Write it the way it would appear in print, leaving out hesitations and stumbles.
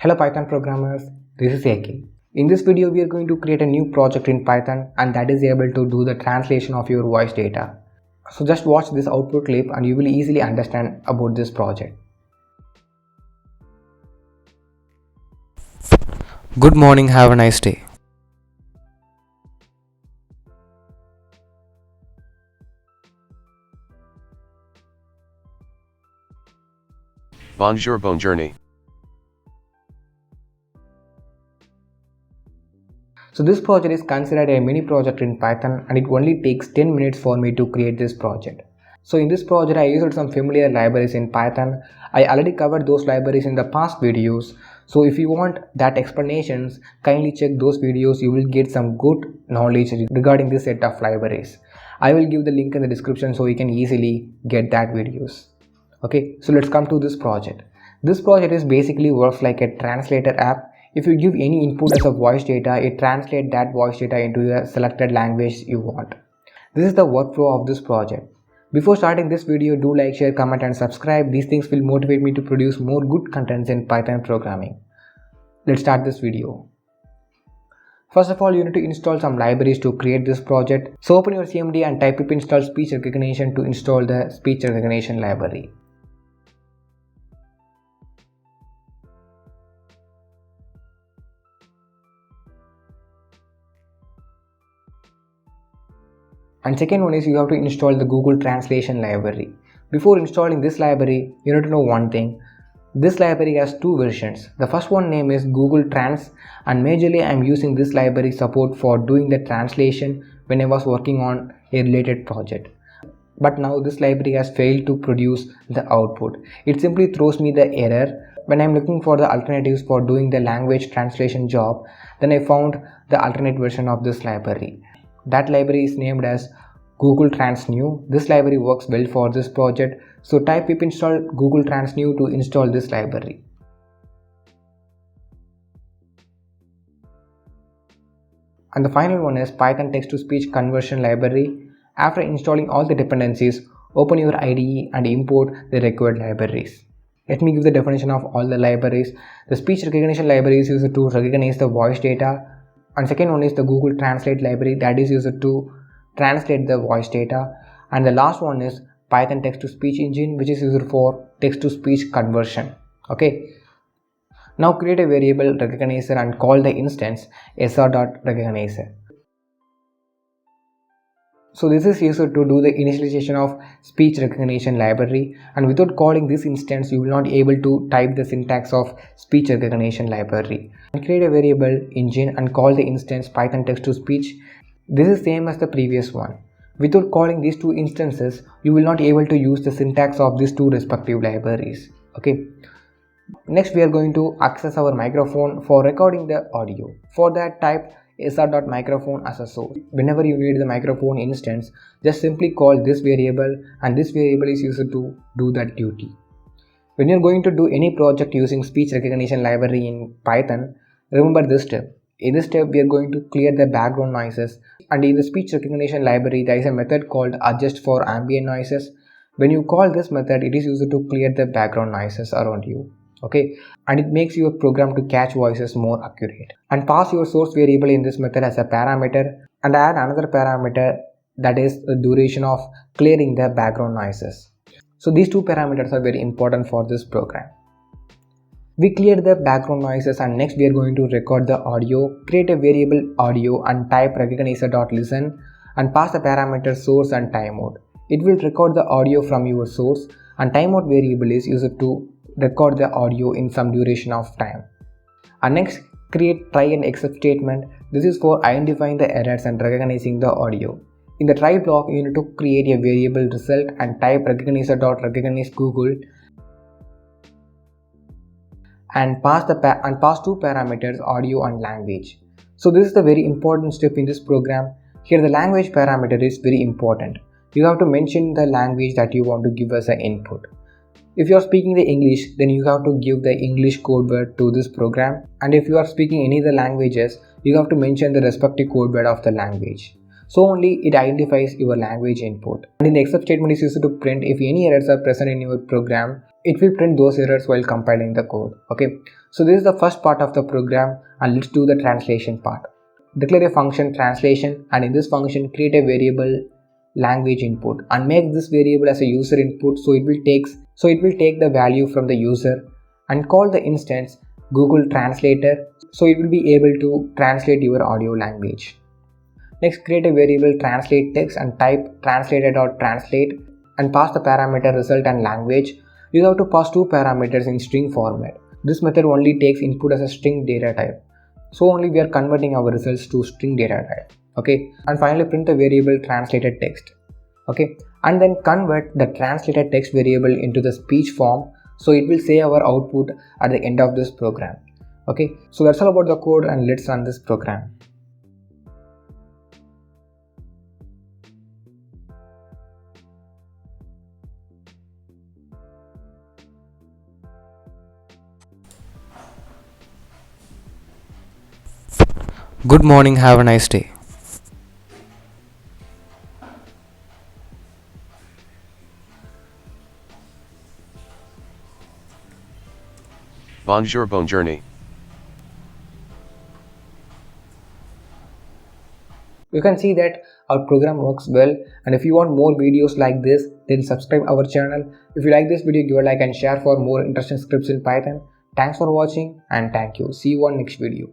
Hello Python programmers, this is AK. In this video we are going to create a new project in Python and that is able to do the translation of your voice data. So just watch this output clip and you will easily understand about this project. Good morning, have a nice day. Bonjour, bon journée. So this project is considered a mini project in Python and it only takes 10 minutes for me to create this project. So in this project I used some familiar libraries in Python. I already covered those libraries in the past videos. So if you want that explanations, kindly check those videos. You will get some good knowledge regarding this set of libraries. I will give the link in the description so you can easily get that videos. Okay, so let's come to this project. This project is basically works like a translator app. If you give any input as a voice data, it translates that voice data into the selected language you want. This is the workflow of this project. Before starting this video, do like, share, comment and subscribe. These things will motivate me to produce more good contents in Python programming. Let's start this video. First of all, you need to install some libraries to create this project. So open your CMD and type pip install speech recognition to install the speech recognition library. And second one is you have to install the Google Translation library. Before installing this library, you need to know one thing. This library has two versions. The first one name is Google Trans and majorly I am using this library support for doing the translation when I was working on a related project. But now this library has failed to produce the output. It simply throws me the error. When I am looking for the alternatives for doing the language translation job, then I found the alternate version of this library. That library is named as Google Trans New. This library works well for this project. So type pip install Google Trans New to install this library. And the final one is Python text to speech conversion library. After installing all the dependencies, open your IDE and import the required libraries. Let me give the definition of all the libraries. The speech recognition library is used to recognize the voice data. And second one is the Google Translate library that is used to translate the voice data. And the last one is Python text to speech engine which is used for text to speech conversion. Okay. Now create a variable recognizer and call the instance sr.recognizer. So this is used to do the initialization of speech recognition library, and without calling this instance you will not be able to type the syntax of speech recognition library. And create a variable engine and call the instance Python text to speech. This is same as the previous one. Without calling these two instances you will not be able to use the syntax of these two respective libraries. Okay. Next we are going to access our microphone for recording the audio. For that type sr.microphone as a source. Whenever you need the microphone instance, just simply call this variable and this variable is used to do that duty. When you are going to do any project using speech recognition library in Python, remember this step. In this step we are going to clear the background noises, and in the speech recognition library there is a method called adjust for ambient noises. When you call this method, it is used to clear the background noises around you. Okay, and it makes your program to catch voices more accurate. And pass your source variable in this method as a parameter and add another parameter that is the duration of clearing the background noises. So these two parameters are very important for this program. We cleared the background noises and next we are going to record the audio. Create a variable audio and type recognizer.listen and pass the parameter source and timeout. It will record the audio from your source, and timeout variable is used to record the audio in some duration of time. And next create try and except statement. This is for identifying the errors and recognizing the audio. In the try block you need to create a variable result and type recognizer.recognize Google and pass two parameters audio and language. So this is the very important step in this program. Here the language parameter is very important. You have to mention the language that you want to give as an input. If you are speaking the English, then you have to give the English code word to this program, and if you are speaking any other languages, you have to mention the respective code word of the language. So only it identifies your language input. And in the except statement is used to print if any errors are present in your program, it will print those errors while compiling the code. Okay, So this is the first part of the program, and let's do the translation part. Declare a function translation, and in this function create a variable language input and make this variable as a user input, so it will take the value from the user, and call the instance Google Translator, so it will be able to translate your audio language. Next, create a variable translate text and type translator.translate and pass the parameter result and language. You have to pass two parameters in string format. This method only takes input as a string data type, so only we are converting our results to string data type. Okay, and finally print the variable translated text. Okay, and then convert the translated text variable into the speech form, so it will say our output at the end of this program. Okay, so that's all about the code, and let's run this program. Good morning, have a nice day. Bonjour, bonne journée. You can see that our program works well, and if you want more videos like this, then subscribe our channel. If you like this video, give a like and share for more interesting scripts in Python. Thanks for watching, and thank you. See you on next video.